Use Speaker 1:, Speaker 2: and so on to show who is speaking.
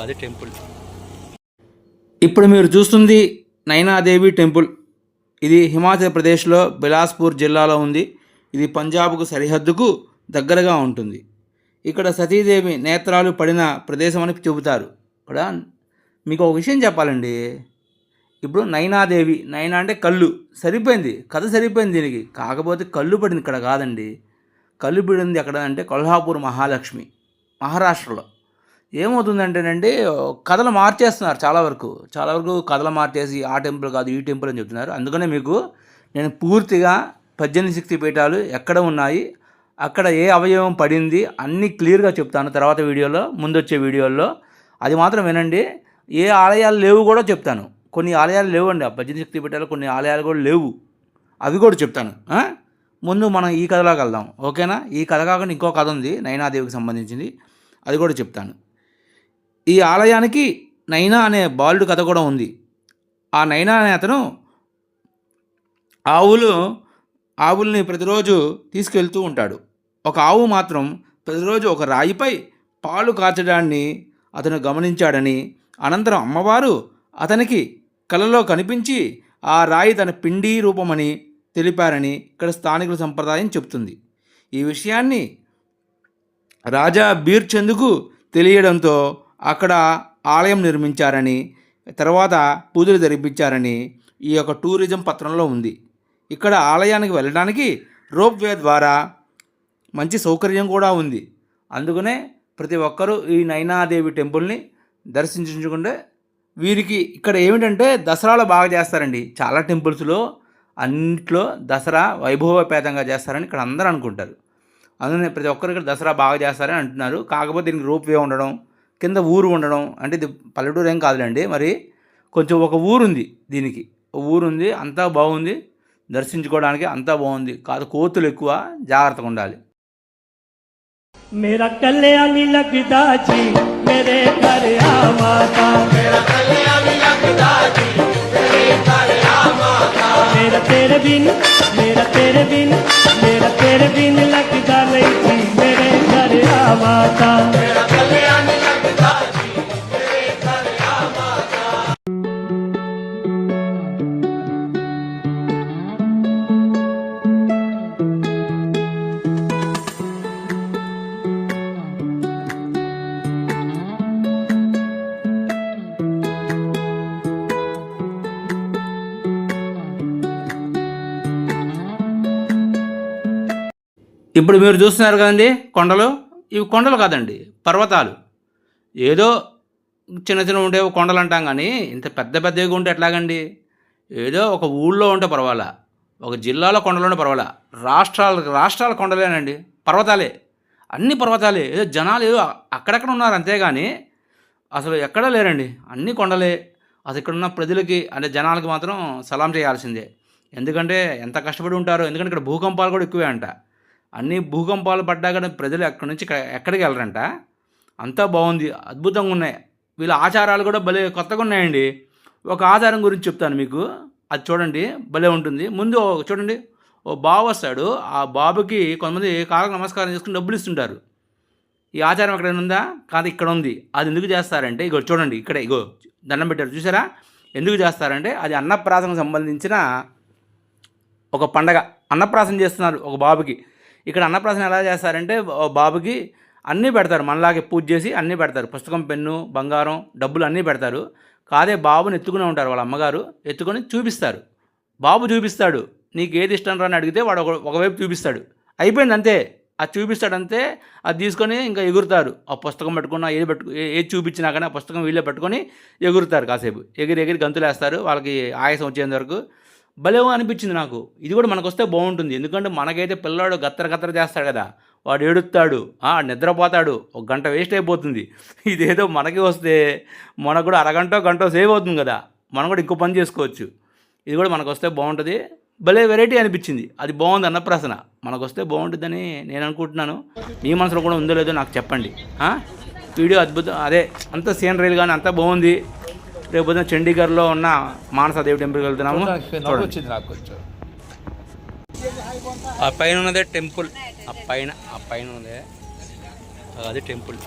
Speaker 1: అది టెంపుల్. ఇప్పుడు మీరు చూస్తుంది నైనాదేవి టెంపుల్. ఇది హిమాచల్ ప్రదేశ్లో బిలాస్పూర్ జిల్లాలో ఉంది. ఇది పంజాబ్కు సరిహద్దుకు దగ్గరగా ఉంటుంది. ఇక్కడ సతీదేవి నేత్రాలు పడిన ప్రదేశం అని చెబుతారు. ఇక్కడ మీకు ఒక విషయం చెప్పాలండి. ఇప్పుడు నైనాదేవి, నైనా అంటే కళ్ళు, సరిపోయింది కథ సరిపోయింది దీనికి. కాకపోతే కళ్ళు పడింది ఇక్కడ కాదండి. కళ్ళు పడింది ఎక్కడ అంటే కొల్హాపూర్ మహాలక్ష్మి, మహారాష్ట్రలో. ఏమవుతుందంటేనండి, కథలు మార్చేస్తున్నారు చాలా వరకు కథలు మార్చేసి ఆ టెంపుల్ కాదు ఈ టెంపుల్ అని చెప్తున్నారు. అందుకనే మీకు నేను పూర్తిగా 18 శక్తి పీఠాలు ఎక్కడ ఉన్నాయి, అక్కడ ఏ అవయవం పడింది అన్నీ క్లియర్గా చెప్తాను తర్వాత వీడియోలో, ముందొచ్చే వీడియోల్లో. అది మాత్రం వినండి. ఏ ఆలయాలు లేవు కూడా చెప్తాను. కొన్ని ఆలయాలు లేవండి, ఆ 18 శక్తి పీఠాలు కొన్ని ఆలయాలు కూడా లేవు, అవి కూడా చెప్తాను. ముందు మనం ఈ కథలోకి వెళ్దాం, ఓకేనా? ఈ కథ కాకుండా ఇంకో కథ ఉంది నైనాదేవికి సంబంధించింది, అది కూడా చెప్తాను. ఈ ఆలయానికి నైనా అనే బాలుడు కథ కూడా ఉంది. ఆ నైనా అనే అతను ఆవుల్ని ప్రతిరోజు తీసుకెళ్తూ ఉంటాడు. ఒక ఆవు మాత్రం ప్రతిరోజు ఒక రాయిపై పాలు కాచడాన్ని అతను గమనించాడని, అనంతరం అమ్మవారు అతనికి కలలో కనిపించి ఆ రాయి తన పిండి రూపమని తెలిపారని ఇక్కడ స్థానికుల సంప్రదాయం చెప్తుంది. ఈ విషయాన్ని రాజా బీర్ చంద్కు తెలియడంతో అక్కడ ఆలయం నిర్మించారని, తర్వాత పూజలు జరిపించారని ఈ యొక్క టూరిజం పత్రంలో ఉంది. ఇక్కడ ఆలయానికి వెళ్ళడానికి రోప్ వే ద్వారా మంచి సౌకర్యం కూడా ఉంది. అందుకనే ప్రతి ఒక్కరూ ఈ నైనాదేవి టెంపుల్ని దర్శించుకుంటే వీరికి ఇక్కడ ఏమిటంటే దసరాలో బాగా చేస్తారండి. చాలా టెంపుల్స్లో అన్నిట్లో దసరా వైభవపేతంగా చేస్తారని ఇక్కడ అందరూ అనుకుంటారు. అందుకనే ప్రతి ఒక్కరు ఇక్కడ దసరా బాగా చేస్తారని అంటున్నారు. కాకపోతే దీనికి రోప్ వే ఉండడం, కింద ఊరు ఉండడం, అంటే ఇది పల్లెటూరు ఏం కాదులేండి, మరి కొంచెం ఒక ఊరుంది, దీనికి ఊరుంది, అంతా బాగుంది, దర్శించుకోవడానికి అంతా బాగుంది. కాదు కోతులు ఎక్కువ, జాగ్రత్తగా ఉండాలి.
Speaker 2: मेरा कल्याणी लगदा जी मेरे घर आ माता, मेरा कल्याणी लगदा जी मेरे घर आ माता, मेरा तेरे बिन लगदा नहीं जी मेरे घर आ माता, मेरा कल्याणी लगदा जी मेरे घर आ माता.
Speaker 1: ఇప్పుడు మీరు చూస్తున్నారు కదండి కొండలు, ఇవి కొండలు కాదండి, పర్వతాలు. ఏదో చిన్న చిన్న ఉంటే కొండలు అంటాం, కానీ ఇంత పెద్ద పెద్దగా ఉంటే ఎట్లాగండి? ఏదో ఒక ఊళ్ళో ఉంటే పర్వాలా, ఒక జిల్లాలో కొండలు ఉంటే పర్వాలా, రాష్ట్రాల కొండలేనండి, పర్వతాలే, అన్ని పర్వతాలే. ఏదో జనాలు ఏదో అక్కడక్కడ ఉన్నారు అంతేగాని అసలు ఎక్కడా లేరండి, అన్ని కొండలే. అసలు ఇక్కడున్న ప్రజలకి అంటే జనాలకి మాత్రం సలాం చేయాల్సిందే. ఎందుకంటే ఎంత కష్టపడి ఉంటారో. ఎందుకంటే ఇక్కడ భూకంపాలు కూడా ఎక్కువే అంట. అన్ని భూకంపాలు పడ్డా కానీ ప్రజలు ఎక్కడి నుంచి ఎక్కడికి వెళ్ళరంట. అంతా బాగుంది, అద్భుతంగా ఉన్నాయి. వీళ్ళ ఆచారాలు కూడా భలే కొత్తగా ఉన్నాయండి. ఒక ఆచారం గురించి చెప్తాను మీకు, అది చూడండి, భలే ఉంటుంది. ముందు చూడండి, ఓ బాబు వస్తాడు, ఆ బాబుకి కొంతమంది కాళ్ళకు నమస్కారం చేసుకుని డబ్బులు ఇస్తుంటారు. ఈ ఆచారం ఎక్కడైనా ఉందా? కాదు, ఇక్కడ ఉంది. అది ఎందుకు చేస్తారంటే ఇగో చూడండి, ఇక్కడే ఇగో దండం పెట్టారు చూసారా? ఎందుకు చేస్తారంటే అది అన్నప్రాసనకు సంబంధించిన ఒక పండగ. అన్నప్రాసన చేస్తున్నారు ఒక బాబుకి. ఇక్కడ అన్నప్రాసన ఎలా చేస్తారంటే బాబుకి అన్నీ పెడతారు, మనలాగే పూజ చేసి అన్నీ పెడతారు. పుస్తకం, పెన్ను, బంగారం, డబ్బులు అన్నీ పెడతారు. కాదే బాబుని ఎత్తుకునే ఉంటారు, వాళ్ళ అమ్మగారు ఎత్తుకొని చూపిస్తారు. బాబు చూపిస్తాడు, నీకు ఏది ఇష్టం రా అని అడిగితే వాడు ఒకవైపు చూపిస్తాడు, అయిపోయింది అంతే. అది చూపిస్తాడంతే, అది తీసుకొని ఇంకా ఎగురుతారు. ఆ పుస్తకం పెట్టుకున్న ఏది చూపించినా కానీ ఆ పుస్తకం వీళ్ళే పెట్టుకొని ఎగురుతారు. కాసేపు ఎగిరి గంతులు వేస్తారు, వాళ్ళకి ఆయాసం వచ్చేంత వరకు. భలేమో అనిపించింది నాకు. ఇది కూడా మనకు వస్తే బాగుంటుంది. ఎందుకంటే మనకైతే పిల్లాడు గత్తర చేస్తాడు కదా, వాడు ఏడుస్తాడు, నిద్రపోతాడు, ఒక గంట వేస్ట్ అయిపోతుంది. ఇదేదో మనకి వస్తే మనకు కూడా గంట సేవ్ అవుతుంది కదా, మనం కూడా ఇంకో పని చేసుకోవచ్చు. ఇది కూడా మనకు వస్తే బాగుంటుంది. భలే వెరైటీ అనిపించింది, అది బాగుంది అన్నప్రాసన. మనకు వస్తే బాగుంటుందని నేను అనుకుంటున్నాను. మీ మనసులో కూడా ఉందో లేదో నాకు చెప్పండి. వీడియో అద్భుతం, అదే అంత సీనరీలు కానీ అంతా బాగుంది. రేపు పొద్దున చండీగఢ్లో ఉన్న మానసాదేవి టెంపుల్కి వెళ్తున్నాము. ఆ పైన ఉన్నదే టెంపుల్, ఆ పైన ఉన్నదే అది టెంపుల్.